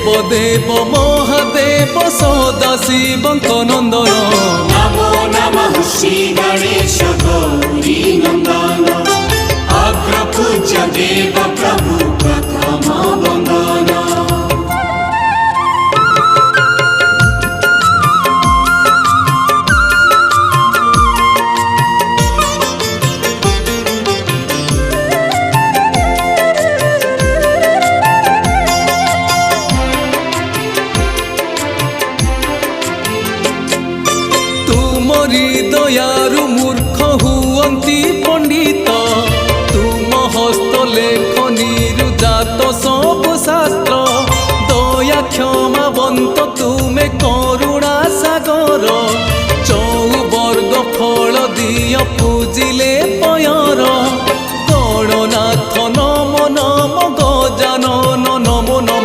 देव महादेव सदाशिवଙ୍କ नंदन नमो नमः श्री गणेश गौरी नंदन अग्र पूज्य देव प्रभु प्रथम वंदन। तुमरी दयारु मूर्ख हुअंती पंडित तुम हस्तलेखनीरु जात सब शास्त्र दया क्षमावंत तुमे करुणा सागर चौवर्ग फल दिय पूजिले पयर गणना